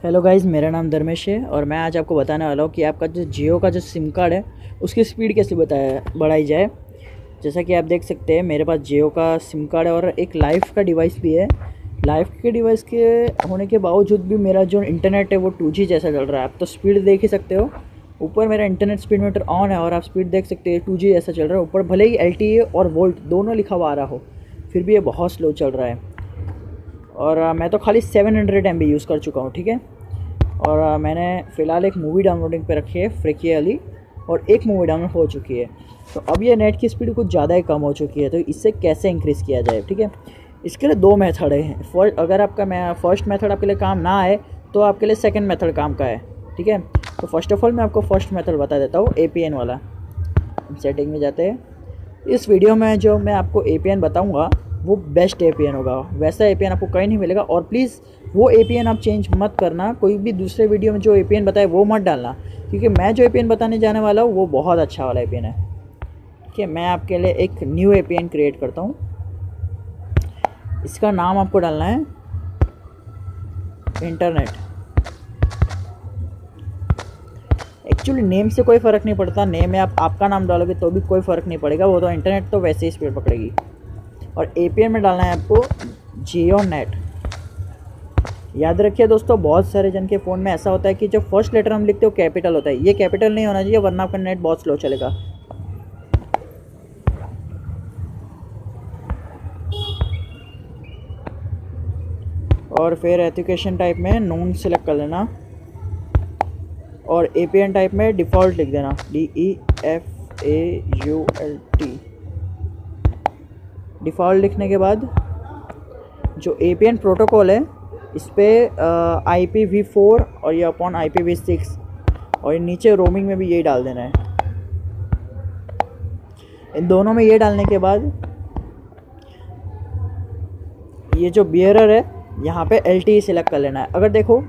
Hello guys, मेरा नाम धर्मेश है और मैं आज आपको बताने वाला हूँ कि आपका जो जियो का जो सिम कार्ड है उसकी स्पीड कैसे बढ़ाई जाए। जैसा कि आप देख सकते हैं मेरे पास जियो का सिम कार्ड है और एक लाइफ का डिवाइस भी है। लाइफ के डिवाइस के होने के बावजूद भी मेरा जो इंटरनेट है वो 2G जैसा चल रहा है। आप तो स्पीड देख ही सकते हो, ऊपर मेरा इंटरनेट स्पीड मीटर ऑन है और आप स्पीड देख सकते हैं 2G जैसा चल रहा है। ऊपर भले ही LTE और वोल्ट दोनों लिखा हुआ आ रहा हो, फिर भी ये बहुत स्लो चल रहा है। और मैं तो खाली 700 MB यूज़ कर चुका हूँ, ठीक है। और मैंने फ़िलहाल एक मूवी डाउनलोडिंग पे रखी है, फ्रिकी वाली, और एक मूवी डाउनलोड हो चुकी है। तो अब ये नेट की स्पीड कुछ ज़्यादा ही कम हो चुकी है, तो इससे कैसे इंक्रीज़ किया जाए, ठीक है। इसके लिए दो मेथड हैं। अगर आपका फर्स्ट मेथड आपके लिए काम ना आए तो आपके लिए सेकंड मेथड काम का है, ठीक है। तो फर्स्ट ऑफ ऑल मैं आपको फर्स्ट मेथड बता देता हूँ, APN वाला। सेटिंग में जाते हैं। इस वीडियो में जो मैं आपको APN बताऊँगा वो बेस्ट APN होगा, वैसा APN आपको कहीं नहीं मिलेगा। और प्लीज़ वो APN आप चेंज मत करना, कोई भी दूसरे वीडियो में जो APN बताए वो मत डालना, क्योंकि मैं जो APN बताने जाने वाला हूँ वो बहुत अच्छा वाला APN है, ठीक है। मैं आपके लिए एक न्यू APN क्रिएट करता हूँ। इसका नाम आपको डालना है इंटरनेट। एक्चुअली नेम से कोई फ़र्क नहीं पड़ता, नेम में आप आपका नाम डालोगे तो भी कोई फ़र्क नहीं पड़ेगा, वो तो इंटरनेट तो वैसे ही स्पीड पकड़ेगी। और APN में डालना है आपको जियो नेट। याद रखिए दोस्तों, बहुत सारे जन के फ़ोन में ऐसा होता है कि जो फर्स्ट लेटर हम लिखते हो कैपिटल होता है। ये कैपिटल नहीं होना चाहिए, वरना आपका नेट बहुत स्लो चलेगा। और फिर एजुकेशन टाइप में नोन सेलेक्ट कर लेना और APN टाइप में डिफ़ॉल्ट लिख देना, DEFAULT। डिफ़ॉल्ट लिखने के बाद जो APN प्रोटोकॉल है इस पर IPv4 और ये अपॉन IPv6, और नीचे रोमिंग में भी यही डाल देना है। इन दोनों में ये डालने के बाद ये जो बियरर है यहाँ पे LTE सेलेक्ट कर लेना है। अगर देखो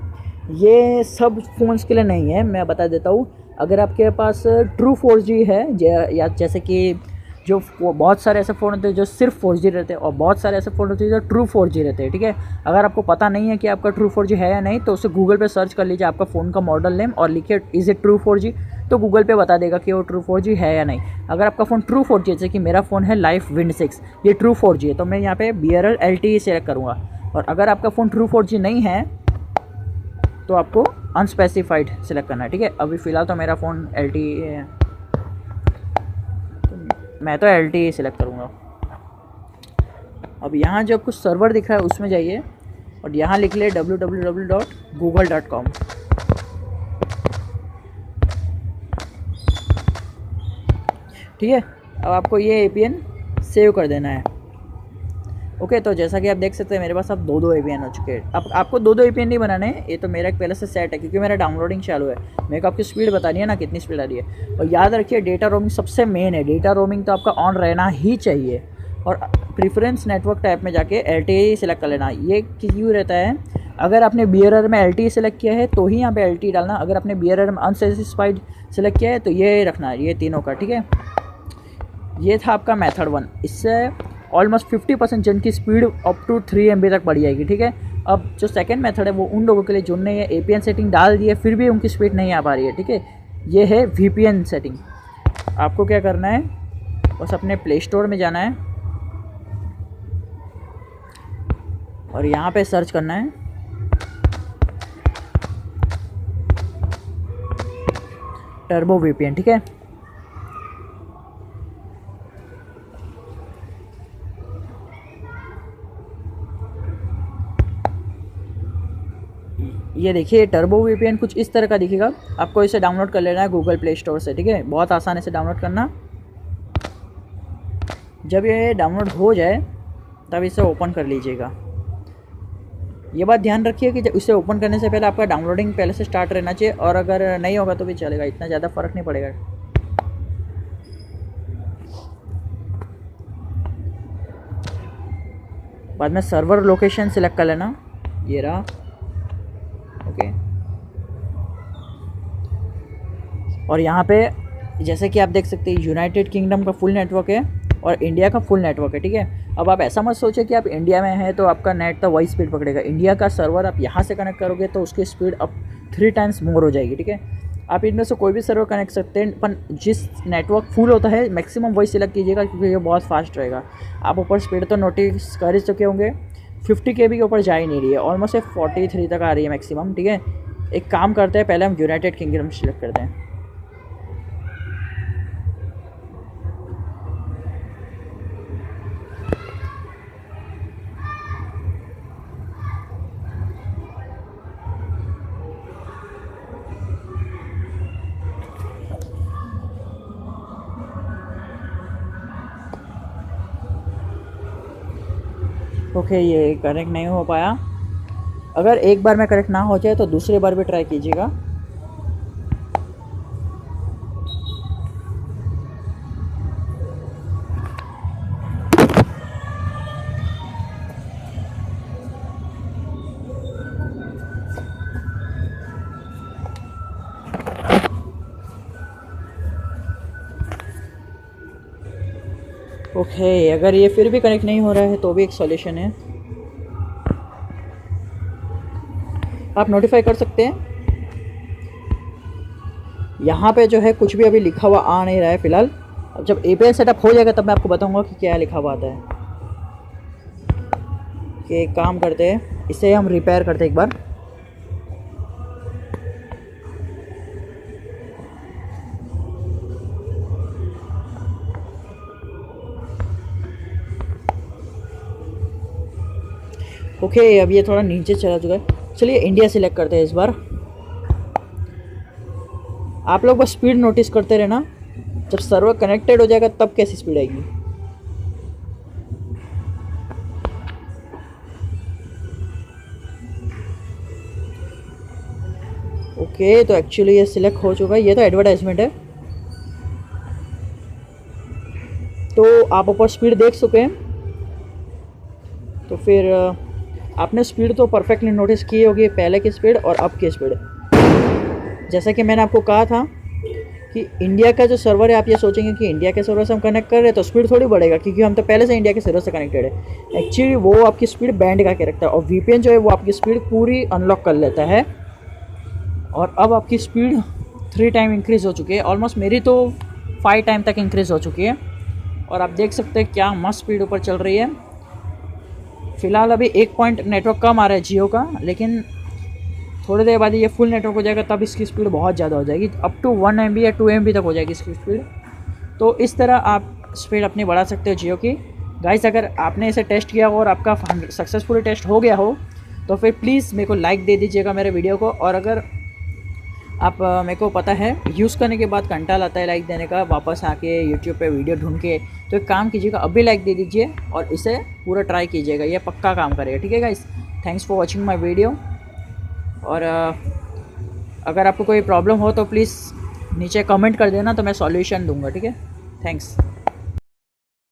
ये सब फ़ोन्स के लिए नहीं है, मैं बता देता हूँ। अगर आपके पास ट्रू 4G है, या जैसे कि जो बहुत सारे ऐसे फ़ोन होते हैं जो सिर्फ 4G रहते हैं, और बहुत सारे ऐसे फ़ोन होते हैं जो ट्रू 4G रहते हैं, ठीक है। अगर आपको पता नहीं है कि आपका ट्रू 4G है या नहीं, तो उसे गूगल पे सर्च कर लीजिए आपका फ़ोन का मॉडल नेम और लिखिए इज़ इट ट्रू 4G, तो गूगल पे बता देगा कि वो ट्रू 4G है या नहीं। अगर आपका फ़ोन ट्रू 4G, जैसे कि मेरा फ़ोन है लाइफ विंड 6, ये ट्रू 4G है, तो मैं यहाँ पे BRL LTE सेलेक्ट करूँगा। और अगर आपका फ़ोन ट्रू 4G नहीं है तो आपको अनस्पेसिफाइड सेलेक्ट करना है, ठीक है। अभी फ़िलहाल तो मेरा फ़ोन LTE है, तो मैं तो LTE सेलेक्ट करूँगा। अब यहाँ जो कुछ सर्वर दिख रहा है उसमें जाइए और यहाँ लिख ले www.google.com। ठीक है, अब आपको ये APN सेव कर देना है। ओके, तो जैसा कि आप देख सकते हैं मेरे पास अब दो APN हो चुके हैं। अब आपको दो APN नहीं बनाने हैं, ये तो मेरा एक पहले से सेट है, क्योंकि मेरा डाउनलोडिंग चालू है। मेरे को आपकी स्पीड बतानी है ना, कितनी स्पीड आ रही है। और याद रखिए डेटा रोमिंग सबसे मेन है, डेटा रोमिंग तो आपका ऑन रहना ही चाहिए। और प्रीफरेंस नेटवर्क टाइप में जाके LTE सेलेक्ट कर लेना। ये क्यों रहता है, अगर आपने BRR में LTE सेलेक्ट किया है तो ही यहाँ पे LTE डालना, अगर आपने BRR में अनसेटिस्फाइड सेलेक्ट किया है तो ये रखना है, ये तीनों का, ठीक है। ये था आपका मेथड 1। इससे ऑलमोस्ट 50% जन की स्पीड अप टू 3 MB तक बढ़ जाएगी, ठीक है। अब जो सेकंड मेथड है वो उन लोगों के लिए जिनने ये APN सेटिंग डाल दी है फिर भी उनकी स्पीड नहीं आ पा रही है, ठीक है। ये है VPN सेटिंग। आपको क्या करना है, बस अपने प्ले स्टोर में जाना है और यहाँ पे सर्च करना है टर्बो VPN, ठीक है। ये देखिए टर्बो VPN कुछ इस तरह का दिखेगा। आपको इसे डाउनलोड कर लेना है गूगल प्ले स्टोर से, ठीक है। बहुत आसानी से डाउनलोड करना। जब ये डाउनलोड हो जाए तब इसे ओपन कर लीजिएगा। ये बात ध्यान रखिए कि जब इसे ओपन करने से पहले आपका डाउनलोडिंग पहले से स्टार्ट रहना चाहिए, और अगर नहीं होगा तो भी चलेगा, इतना ज़्यादा फ़र्क नहीं पड़ेगा। बाद में सर्वर लोकेशन सिलेक्ट कर लेना, ये रहा, ओके। और यहाँ पे जैसे कि आप देख सकते हैं यूनाइटेड किंगडम का फुल नेटवर्क है, और इंडिया का फुल नेटवर्क है, ठीक है। अब आप ऐसा मत सोचें कि आप इंडिया में हैं तो आपका नेट तो वही स्पीड पकड़ेगा। इंडिया का सर्वर आप यहाँ से कनेक्ट करोगे तो उसकी स्पीड अब 3 टाइम्स मोर हो जाएगी, ठीक है। आप इनमें से कोई भी सर्वर कनेक्ट सकते हैं, पर जिस नेटवर्क फुल होता है मैक्सिमम वही सिलेक्ट कीजिएगा क्योंकि ये बहुत फास्ट रहेगा। आप ऊपर स्पीड तो नोटिस कर ही चुके होंगे, 50 KB के ऊपर जा ही नहीं रही है, ऑलमोस्ट 43 तक आ रही है मैक्सिमम, ठीक है। एक काम करते हैं, पहले हम यूनाइटेड किंगडम सिलेक्ट करते हैं। ओके, ये कनेक्ट नहीं हो पाया। अगर एक बार में कनेक्ट ना हो जाए तो दूसरी बार भी ट्राई कीजिएगा। ओके, अगर ये फिर भी कनेक्ट नहीं हो रहा है तो भी एक सॉल्यूशन है, आप नोटिफाई कर सकते हैं। यहाँ पे जो है कुछ भी अभी लिखा हुआ आ नहीं रहा है फ़िलहाल। अब जब API सेटअप हो जाएगा तब मैं आपको बताऊंगा कि क्या लिखा हुआ आता है। कि एक काम करते हैं, इसे हम रिपेयर करते हैं एक बार। ओके, अब ये थोड़ा नीचे चला चुका है। चलिए इंडिया सिलेक्ट करते हैं इस बार। आप लोग बस स्पीड नोटिस करते रहना, जब सर्वर कनेक्टेड हो जाएगा तब कैसी स्पीड आएगी। ओके, तो एक्चुअली ये सिलेक्ट हो चुका है, ये तो एडवर्टाइजमेंट है। तो आप ऊपर स्पीड देख चुके हैं, तो फिर आपने स्पीड तो परफेक्टली नोटिस की होगी, पहले की स्पीड और अब की स्पीड। जैसा कि मैंने आपको कहा था कि इंडिया का जो सर्वर है, आप ये सोचेंगे कि इंडिया के सर्वर से हम कनेक्ट कर रहे हैं तो स्पीड थोड़ी बढ़ेगा, क्योंकि हम तो पहले से इंडिया के सर्वर से कनेक्टेड है। एक्चुअली वो आपकी स्पीड बैंड का के रखता है और VPN जो है वो आपकी स्पीड पूरी अनलॉक कर लेता है। और अब आपकी स्पीड 3 टाइम इंक्रीज़ हो चुकी है, ऑलमोस्ट मेरी तो 5 टाइम तक इंक्रीज़ हो चुकी है। और आप देख सकते हैं क्या मस्त स्पीड ऊपर चल रही है। फ़िलहाल अभी 1 पॉइंट नेटवर्क कम आ रहा है जियो का, लेकिन थोड़ी देर बाद ये फुल नेटवर्क हो जाएगा तब इसकी स्पीड बहुत ज़्यादा हो जाएगी, अप टू 1 MB या 2 MB तक हो जाएगी इसकी स्पीड। तो इस तरह आप स्पीड अपनी बढ़ा सकते हो जियो की। गाइस, अगर आपने इसे टेस्ट किया हो और आपका सक्सेसफुली टेस्ट हो गया हो तो फिर प्लीज़ मेरे को लाइक दे दीजिएगा मेरे वीडियो को। और अगर आप मेरे को पता है यूज़ करने के बाद कंटाल आता है लाइक देने का, वापस आके यूट्यूब पे वीडियो ढूंढ के, तो एक काम कीजिएगा, अभी लाइक दे दीजिए और इसे पूरा ट्राई कीजिएगा, ये पक्का काम करेगा, ठीक है guys. Thanks for watching my video. और अगर आपको कोई प्रॉब्लम हो तो प्लीज़ नीचे कमेंट कर देना, तो मैं सॉल्यूशन दूंगा, ठीक है। थैंक्स।